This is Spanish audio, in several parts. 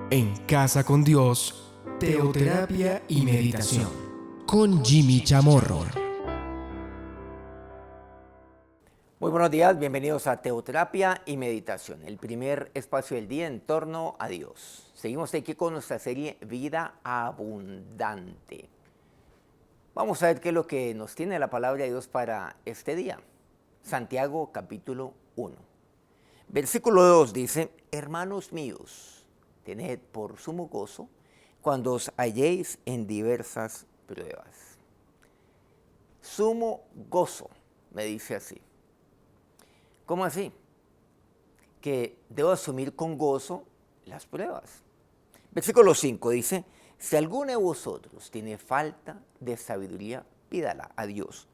En Casa con Dios, teoterapia y meditación, con Jimmy Chamorro. Muy buenos días, bienvenidos a Teoterapia y Meditación, el primer espacio del día en torno a Dios. Seguimos aquí con nuestra serie Vida Abundante. Vamos a ver qué es lo que nos tiene la palabra de Dios para este día. Santiago capítulo 1. Versículo 2 dice: Hermanos míos, tened por sumo gozo cuando os halléis en diversas pruebas. Sumo gozo, me dice así. ¿Cómo así? Que debo asumir con gozo las pruebas. Versículo 5 dice: si alguno de vosotros tiene falta de sabiduría, pídala a Dios,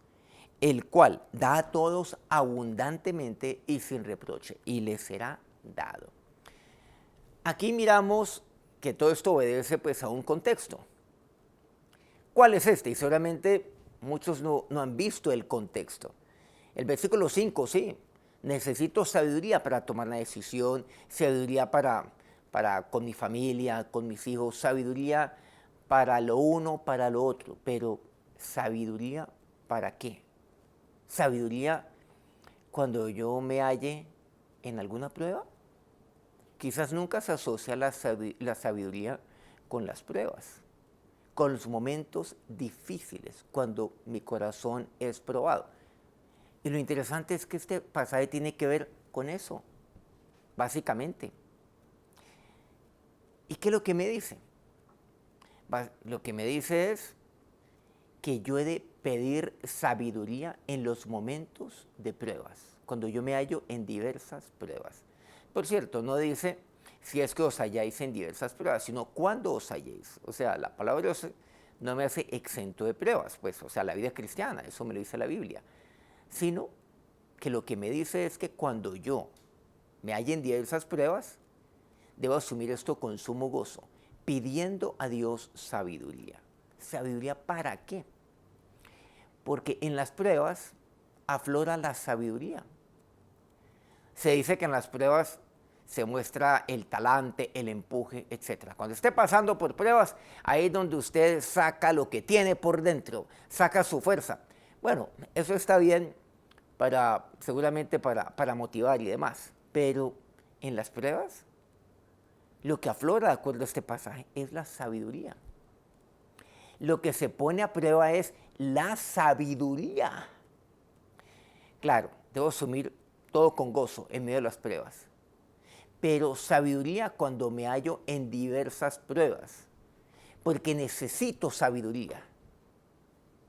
el cual da a todos abundantemente y sin reproche, y le será dado. Aquí miramos que todo esto obedece pues a un contexto. ¿Cuál es este? Y seguramente muchos no han visto el contexto. El versículo 5, sí. Necesito sabiduría para tomar una decisión, sabiduría para con mi familia, con mis hijos, sabiduría para lo uno, para lo otro. Pero, ¿sabiduría para qué? Sabiduría cuando yo me halle en alguna prueba. Quizás nunca se asocia la sabiduría con las pruebas, con los momentos difíciles, cuando mi corazón es probado. Y lo interesante es que este pasaje tiene que ver con eso, básicamente. ¿Y qué es lo que me dice? Lo que me dice es que yo he de pedir sabiduría en los momentos de pruebas, cuando yo me hallo en diversas pruebas. Por cierto, no dice si es que os halláis en diversas pruebas, sino cuando os halléis. O sea, la palabra Dios no me hace exento de pruebas, pues, o sea, la vida cristiana, eso me lo dice la Biblia. Sino que lo que me dice es que cuando yo me halle en diversas pruebas, debo asumir esto con sumo gozo, pidiendo a Dios sabiduría. ¿Sabiduría para qué? Porque en las pruebas aflora la sabiduría. Se dice que en las pruebas se muestra el talante, el empuje, etc. Cuando esté pasando por pruebas, ahí es donde usted saca lo que tiene por dentro, saca su fuerza. Bueno, eso está bien seguramente para motivar y demás. Pero en las pruebas, lo que aflora, de acuerdo a este pasaje, es la sabiduría. Lo que se pone a prueba es la sabiduría. Claro, debo asumir todo con gozo en medio de las pruebas. Pero sabiduría cuando me hallo en diversas pruebas. Porque necesito sabiduría.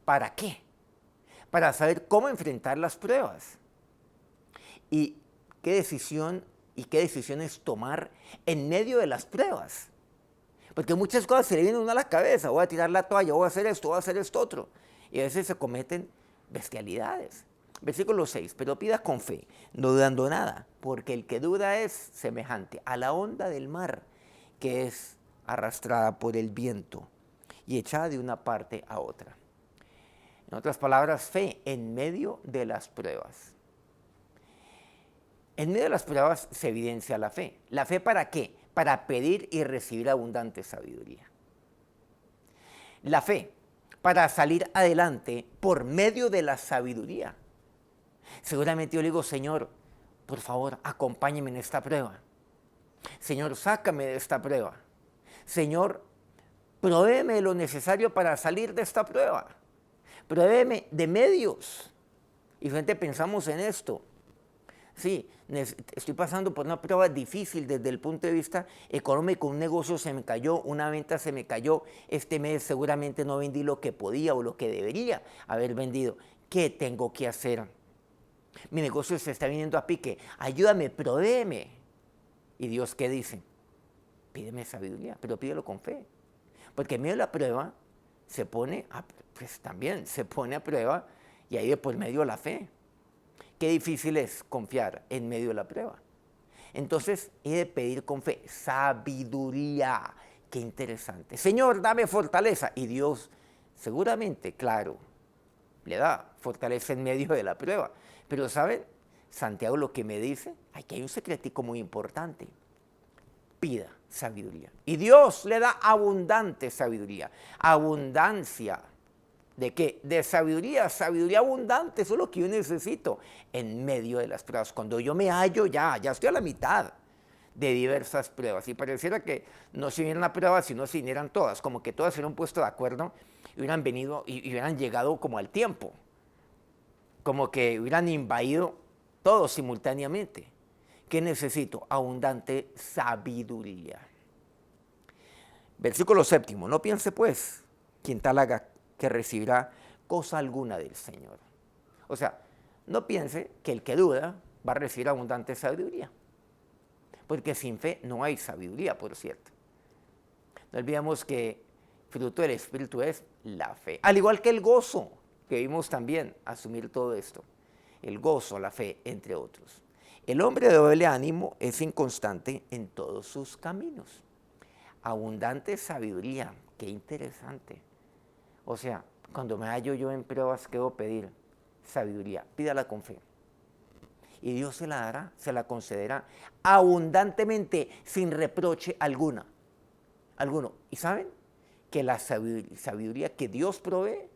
¿Para qué? Para saber cómo enfrentar las pruebas y qué decisiones tomar en medio de las pruebas. Porque muchas cosas se le vienen a uno a la cabeza: voy a tirar la toalla, voy a hacer esto, voy a hacer esto otro. Y a veces se cometen bestialidades. Versículo 6, pero pida con fe, no dudando nada, porque el que duda es semejante a la onda del mar, que es arrastrada por el viento y echada de una parte a otra. En otras palabras, fe en medio de las pruebas. En medio de las pruebas se evidencia la fe. ¿La fe para qué? Para pedir y recibir abundante sabiduría. La fe para salir adelante por medio de la sabiduría. Seguramente yo le digo: Señor, por favor, acompáñeme en esta prueba. Señor, sácame de esta prueba. Señor, provéeme lo necesario para salir de esta prueba. Provéeme de medios. Y gente, pensamos en esto. Sí, estoy pasando por una prueba difícil desde el punto de vista económico. Un negocio se me cayó, una venta se me cayó. Este mes seguramente no vendí lo que podía o lo que debería haber vendido. ¿Qué tengo que hacer? Mi negocio se está viniendo a pique. Ayúdame, provéeme. ¿Y Dios qué dice? Pídeme sabiduría, pero pídelo con fe. Porque en medio de la prueba también se pone a prueba, y ahí de por medio la fe. Qué difícil es confiar en medio de la prueba. Entonces, he de pedir con fe sabiduría. Qué interesante. Señor, dame fortaleza. Y Dios seguramente, claro, le da fortaleza en medio de la prueba. Pero ¿saben? Santiago lo que me dice, aquí hay un secretico muy importante. pida sabiduría. Y Dios le da abundante sabiduría. Abundancia. ¿De qué? De sabiduría, sabiduría abundante. Eso es lo que yo necesito en medio de las pruebas. Cuando yo me hallo ya estoy a la mitad de diversas pruebas. Y pareciera que no se vinieran a pruebas, sino se vinieran todas. Como que todas se hubieran puesto de acuerdo y hubieran venido y hubieran llegado como al tiempo. Como que hubieran invadido todo simultáneamente. ¿Qué necesito? Abundante sabiduría. Versículo 7. No piense pues, quien tal haga, que recibirá cosa alguna del Señor. O sea, no piense que el que duda va a recibir abundante sabiduría. Porque sin fe no hay sabiduría, por cierto. No olvidemos que fruto del Espíritu es la fe. Al igual que el gozo, que vimos también asumir todo esto. El gozo, la fe, entre otros. El hombre de doble ánimo es inconstante en todos sus caminos. Abundante sabiduría, qué interesante. O sea, cuando me hallo yo en pruebas, ¿qué debo pedir? Sabiduría, pídala con fe. Y Dios se la dará, se la concederá abundantemente, sin reproche alguno. ¿Y saben? Que la sabiduría que Dios provee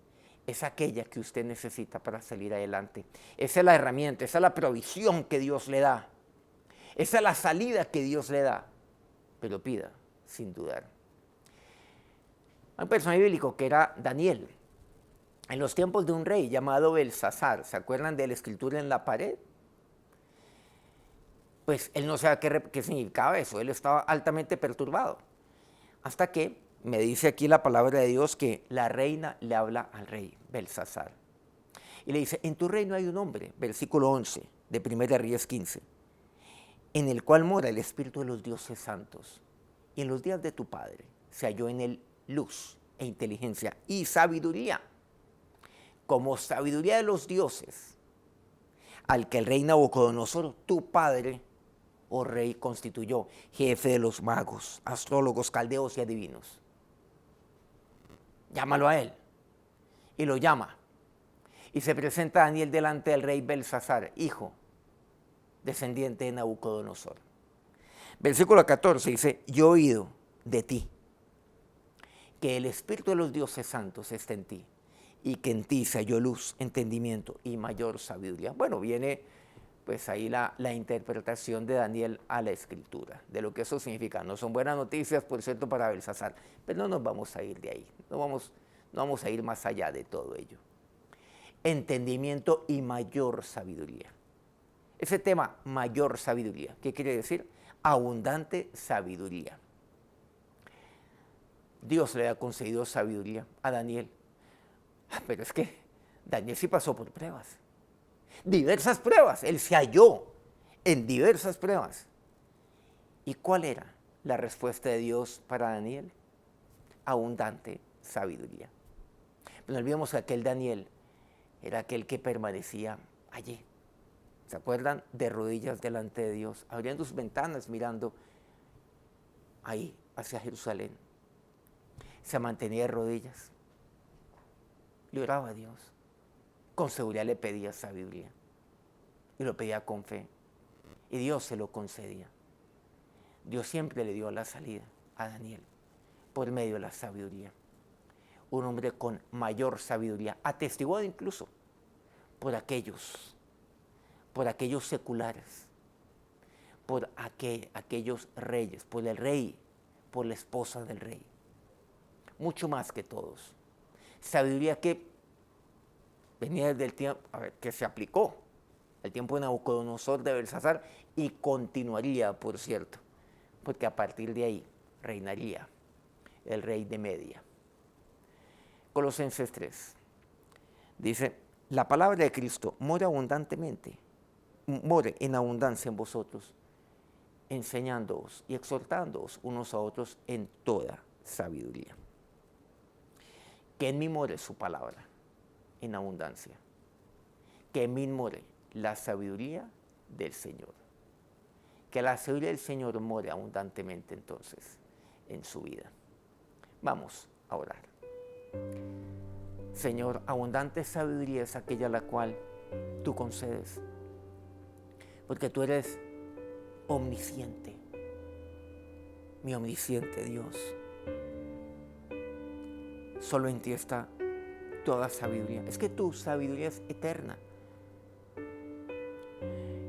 es aquella que usted necesita para salir adelante. Esa es la herramienta, esa es la provisión que Dios le da. Esa es la salida que Dios le da. Pero pida, sin dudar. Hay un personaje bíblico que era Daniel. En los tiempos de un rey llamado Belsasar, ¿se acuerdan de la escritura en la pared? Pues él no sabía qué significaba eso, él estaba altamente perturbado. Hasta que me dice aquí la palabra de Dios que la reina le habla al rey Belsasar. Y le dice, en tu reino hay un hombre, versículo 11 de 1 Reyes 15, en el cual mora el espíritu de los dioses santos. Y en los días de tu padre se halló en él luz e inteligencia y sabiduría, como sabiduría de los dioses, al que el rey Nabucodonosor, tu padre, oh rey, constituyó jefe de los magos, astrólogos, caldeos y adivinos. Llámalo a él. Y lo llama. Y se presenta Daniel delante del rey Belsasar, hijo, descendiente de Nabucodonosor. Versículo 14 dice, yo he oído de ti que el espíritu de los dioses santos está en ti y que en ti se halló luz, entendimiento y mayor sabiduría. Bueno, viene pues ahí la interpretación de Daniel a la escritura, de lo que eso significa. No son buenas noticias, por cierto, para Belsasar, pero no nos vamos a ir de ahí, no vamos a ir más allá de todo ello. Entendimiento y mayor sabiduría. Ese tema, mayor sabiduría, ¿qué quiere decir? Abundante sabiduría. Dios le ha concedido sabiduría a Daniel, pero es que Daniel sí pasó por pruebas. Diversas pruebas, él se halló en diversas pruebas. ¿Y cuál era la respuesta de Dios para Daniel? Abundante sabiduría. Pero no olvidemos que aquel Daniel era aquel que permanecía allí. ¿Se acuerdan? De rodillas delante de Dios, abriendo sus ventanas, mirando ahí hacia Jerusalén. Se mantenía de rodillas, le oraba a Dios. Con seguridad le pedía sabiduría y lo pedía con fe y Dios se lo concedía. Dios siempre le dio la salida a Daniel por medio de la sabiduría. Un hombre con mayor sabiduría, atestiguado incluso por aquellos seculares, por aquellos reyes, por el rey, por la esposa del rey, mucho más que todos. Sabiduría que venía desde el tiempo, que se aplicó el tiempo de Nabucodonosor, de Belsasar, y continuaría, por cierto, porque a partir de ahí reinaría el rey de Media. Colosenses 3 dice, la palabra de Cristo more en abundancia en vosotros, enseñándoos y exhortándoos unos a otros en toda sabiduría. Que en mí more su palabra en abundancia, que en mí more la sabiduría del Señor, que la sabiduría del Señor more abundantemente entonces en su vida. Vamos a orar. Señor, abundante sabiduría es aquella la cual tú concedes, porque tú eres omnisciente, mi omnisciente Dios. Solo en ti está toda sabiduría. Es que tu sabiduría es eterna.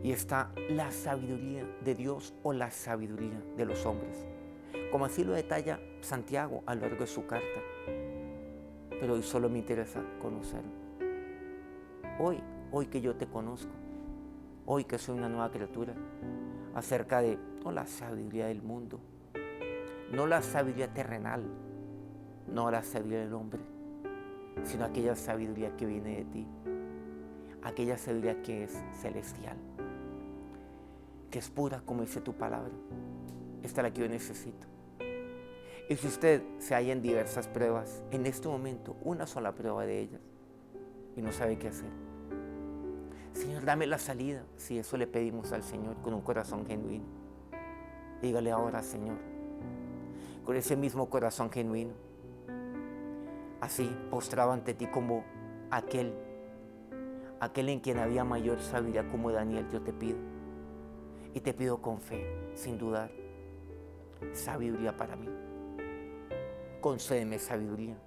Y está la sabiduría de Dios o la sabiduría de los hombres. Como así lo detalla Santiago a lo largo de su carta. Pero hoy solo me interesa conocerlo. Hoy que yo te conozco, hoy que soy una nueva criatura, acerca de no la sabiduría del mundo, no la sabiduría terrenal, no la sabiduría del hombre, sino aquella sabiduría que viene de ti, aquella sabiduría que es celestial, que es pura como dice tu palabra. Esta es la que yo necesito. Y si usted se halla en diversas pruebas, en este momento, una sola prueba de ellas, y no sabe qué hacer, Señor, dame la salida. Si eso le pedimos al Señor con un corazón genuino, dígale ahora, Señor, con ese mismo corazón genuino, así postrado ante ti como aquel en quien había mayor sabiduría como Daniel, yo te pido. Y te pido con fe, sin dudar, sabiduría para mí. Concédeme sabiduría.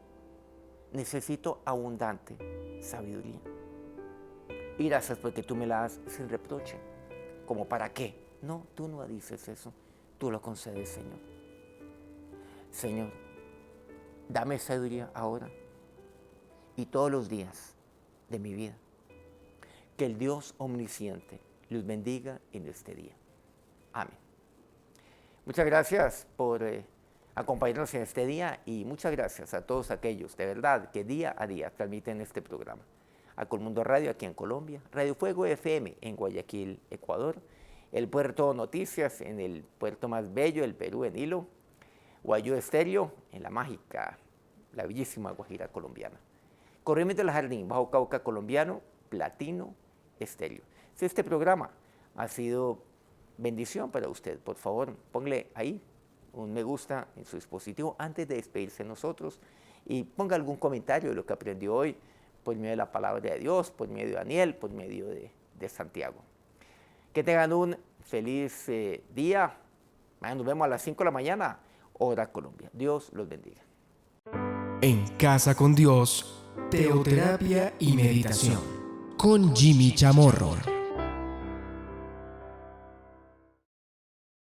Necesito abundante sabiduría. Y gracias porque tú me la das sin reproche. ¿Como para qué? No, tú no dices eso. Tú lo concedes, Señor. Señor, dame sabiduría ahora y todos los días de mi vida. Que el Dios omnisciente los bendiga en este día. Amén. Muchas gracias por acompañarnos en este día y muchas gracias a todos aquellos, de verdad, que día a día transmiten este programa. A Colmundo Radio aquí en Colombia, Radio Fuego FM en Guayaquil, Ecuador, el Puerto Noticias en el puerto más bello del Perú, en Hilo, Guayú Estéreo en la mágica, la bellísima Guajira colombiana. Corrientes del Jardín, Bajo Cauca colombiano, Platino Estéreo. Si este programa ha sido bendición para usted, por favor, póngale ahí un me gusta en su dispositivo antes de despedirse de nosotros y ponga algún comentario de lo que aprendió hoy por medio de la palabra de Dios, por medio de Daniel, por medio de Santiago. Que tengan un feliz día. Mañana nos vemos a las 5 de la mañana, hora Colombia. Dios los bendiga. En Casa con Dios, teoterapia y meditación con Jimmy Chamorro.